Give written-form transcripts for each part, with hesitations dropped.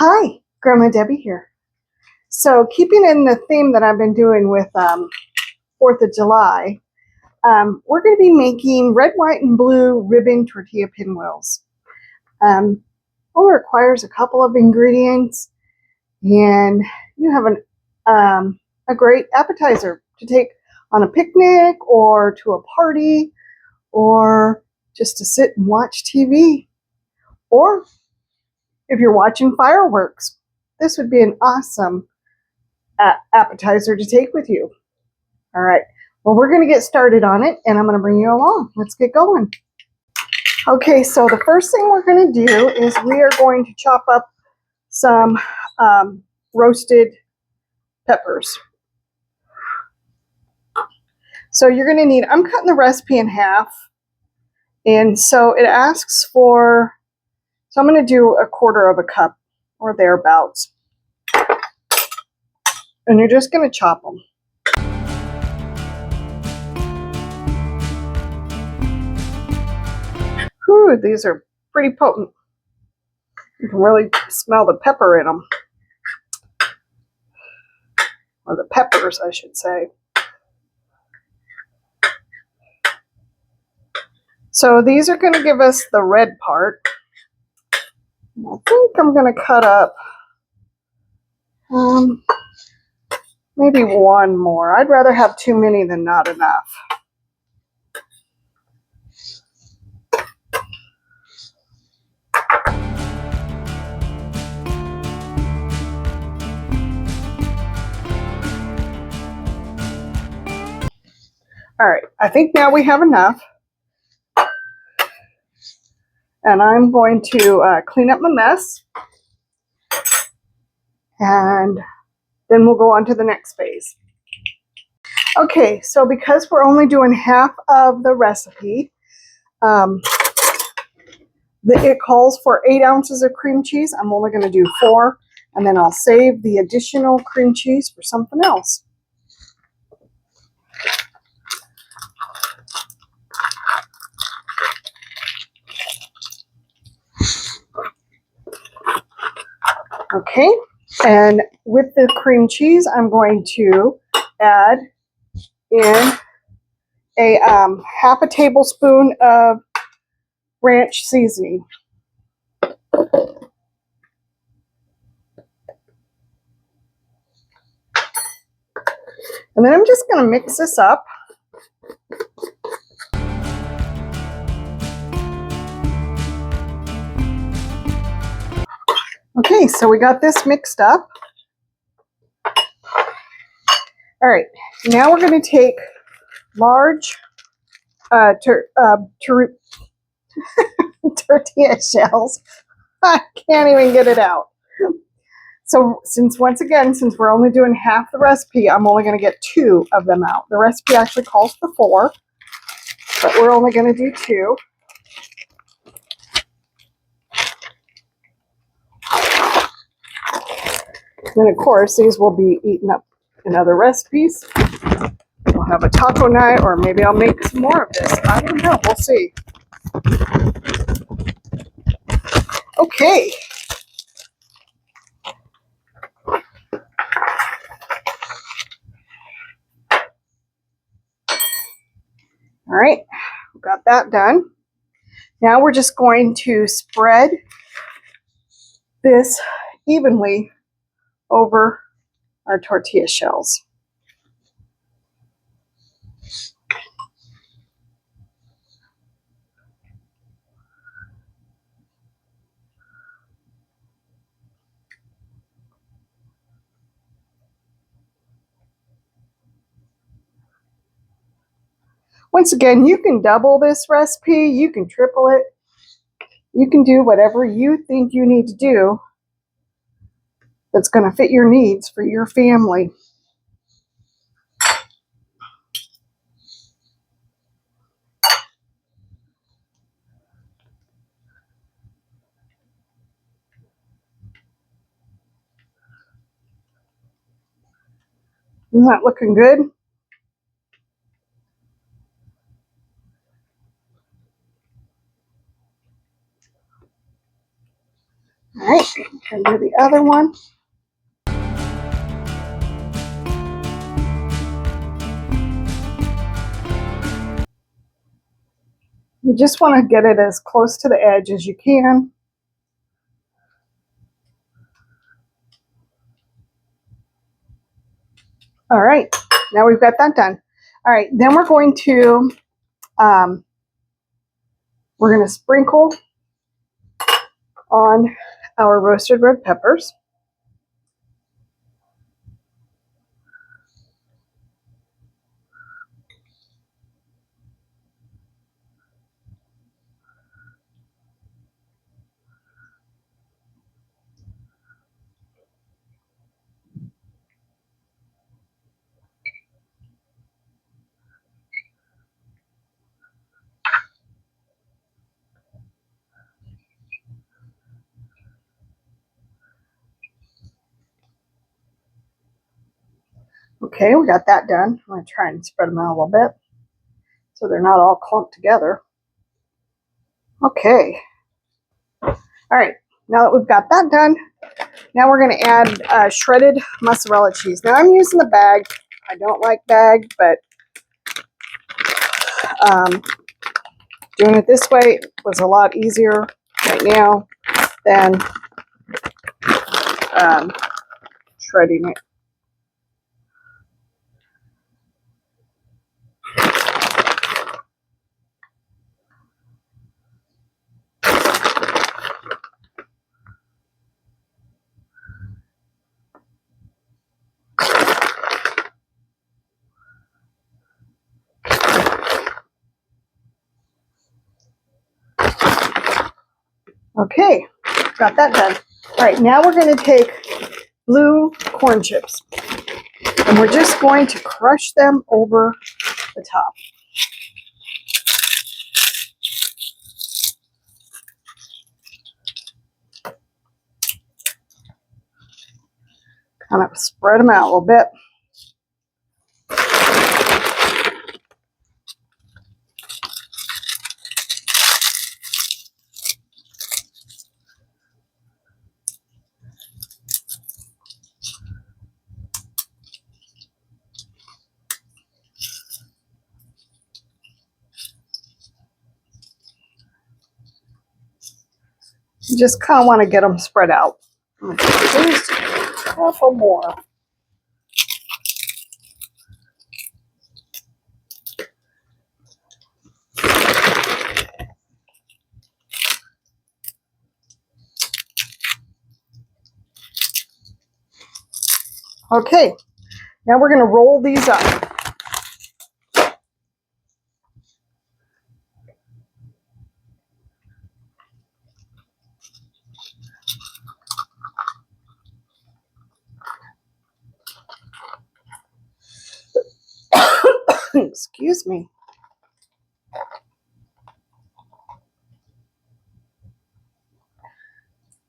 Hi, Grandma Debbie here. So keeping in the theme that I've been doing with 4th of July, we're going to be making red, white, and blue ribbon tortilla pinwheels. Only requires a couple of ingredients, and you have a great appetizer to take on a picnic or to a party or just to sit and watch TV. Or if you're watching fireworks, this would be an awesome appetizer to take with you. All right, well, we're going to get started on it, and I'm going to bring you along. Let's get going. Okay, so the first thing we're going to do is we are going to chop up some roasted peppers. So you're going to need, I'm cutting the recipe in half, and so it asks for, so I'm going to do 1/4 of a cup or thereabouts. And you're just going to chop them. Whew, these are pretty potent. You can really smell the pepper in them. Or the peppers, I should say. So these are going to give us the red part. I think I'm going to cut up maybe one more. I'd rather have too many than not enough. All right, I think now we have enough. And I'm going to clean up my mess. And then we'll go on to the next phase. Okay, so because we're only doing half of the recipe, it calls for 8 ounces of cream cheese. I'm only going to do 4, and then I'll save the additional cream cheese for something else. Okay, and with the cream cheese, I'm going to add in a 1/2 tablespoon of ranch seasoning. And then I'm just going to mix this up. Okay, so we got this mixed up. All right, now we're going to take large tortilla shells. I can't even get it out. So since we're only doing half the recipe, I'm only going to get 2 of them out. The recipe actually calls for 4, but we're only going to do 2. And then, of course, these will be eaten up in other recipes. We'll have a taco night, or maybe I'll make some more of this. I don't know. We'll see. Okay. All right, we got that done. Now we're just going to spread this evenly over our tortilla shells. Once again, you can double this recipe, you can triple it, you can do whatever you think you need to do that's going to fit your needs for your family. Isn't that looking good? All right, turn over the other one. You just want to get it as close to the edge as you can. All right, now we've got that done. All right, then we're going to sprinkle on our roasted red peppers. Okay, we got that done. I'm going to try and spread them out a little bit so they're not all clumped together. Okay. All right, now that we've got that done, now we're going to add shredded mozzarella cheese. Now I'm using the bag. I don't like bag, but doing it this way was a lot easier right now than shredding it. Okay, got that done. All right, now we're going to take blue corn chips, and we're just going to crush them over the top. Kind of spread them out a little bit. You just kind of want to get them spread out. Just a couple more. Okay, now we're going to roll these up. Excuse me.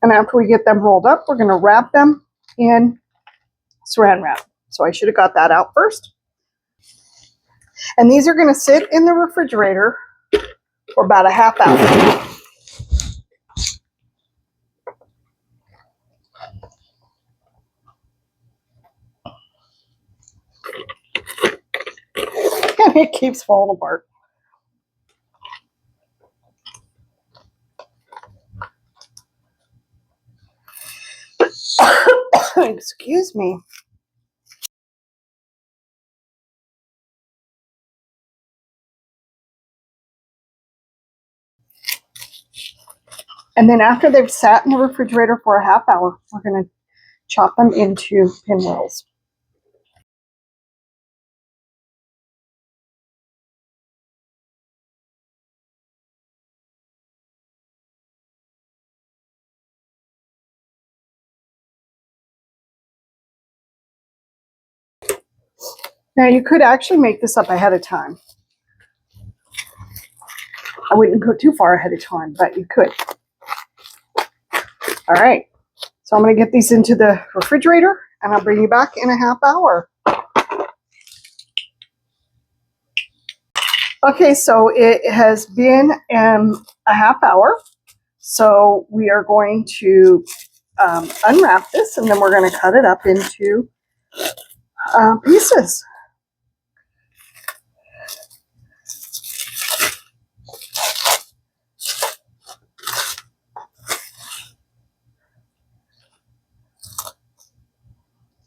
And after we get them rolled up, we're going to wrap them in saran wrap. So I should have got that out first. And these are going to sit in the refrigerator for about a half hour. And it keeps falling apart. Excuse me. And then after they've sat in the refrigerator for a half hour, we're going to chop them into pinwheels. Now you could actually make this up ahead of time. I wouldn't go too far ahead of time, but you could. All right, so I'm going to get these into the refrigerator and I'll bring you back in a half hour. Okay, so it has been a half hour. So we are going to unwrap this, and then we're going to cut it up into pieces.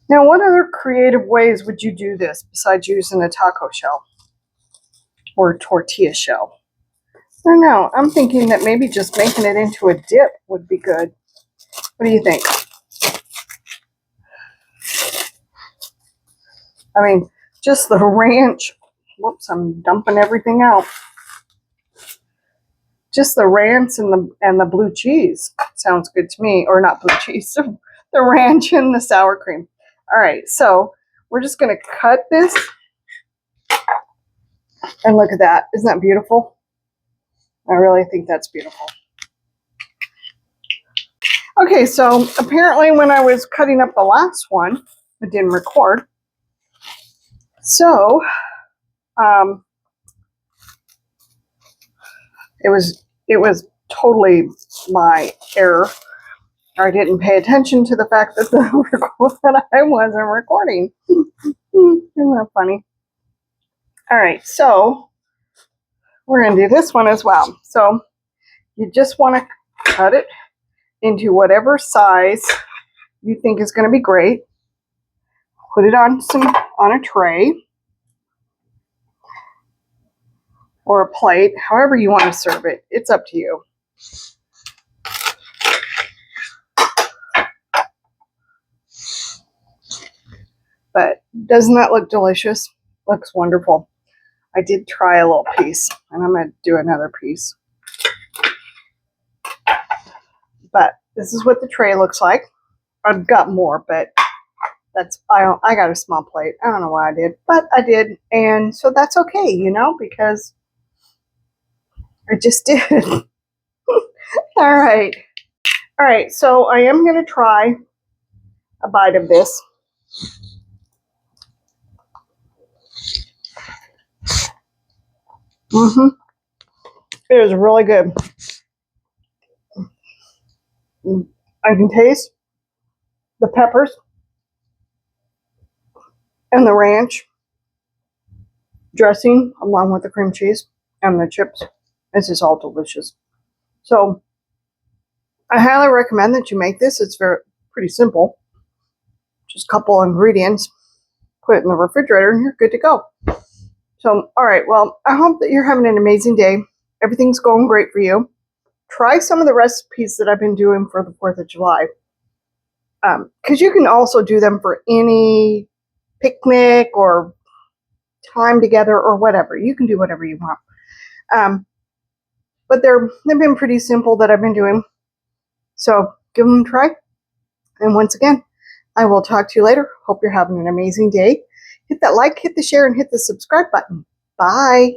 Now, what other creative ways would you do this besides using a taco shell or a tortilla shell? I don't know. I'm thinking that maybe just making it into a dip would be good. What do you think? I mean, just the ranch. Whoops, I'm dumping everything out. Just the ranch and the blue cheese sounds good to me. Or not blue cheese, the ranch and the sour cream. All right, so we're just going to cut this. And look at that. Isn't that beautiful? I really think that's beautiful. Okay, so apparently when I was cutting up the last one, it didn't record. So, it was totally my error. I didn't pay attention to the fact that that I wasn't recording. Isn't that funny? All right, so we're going to do this one as well. So you just want to cut it into whatever size you think is going to be great. Put it on a tray or a plate, however you want to serve it. It's up to you. But doesn't that look delicious? Looks wonderful. I did try a little piece, and I'm going to do another piece. But this is what the tray looks like. I've got more, but I got a small plate. I don't know why I did, but I did, and so that's okay, you know, because I just did. All right. All right, so I am going to try a bite of this. It is really good. I can taste the peppers and the ranch dressing along with the cream cheese and the chips. This is all delicious. So I highly recommend that you make this. It's pretty simple. Just a couple ingredients. Put it in the refrigerator and you're good to go. So, all right, well, I hope that you're having an amazing day. Everything's going great for you. Try some of the recipes that I've been doing for the 4th of July. Because you can also do them for any picnic or time together or whatever. You can do whatever you want. But they've been pretty simple that I've been doing. So give them a try. And once again, I will talk to you later. Hope you're having an amazing day. Hit that like, hit the share, and hit the subscribe button. Bye.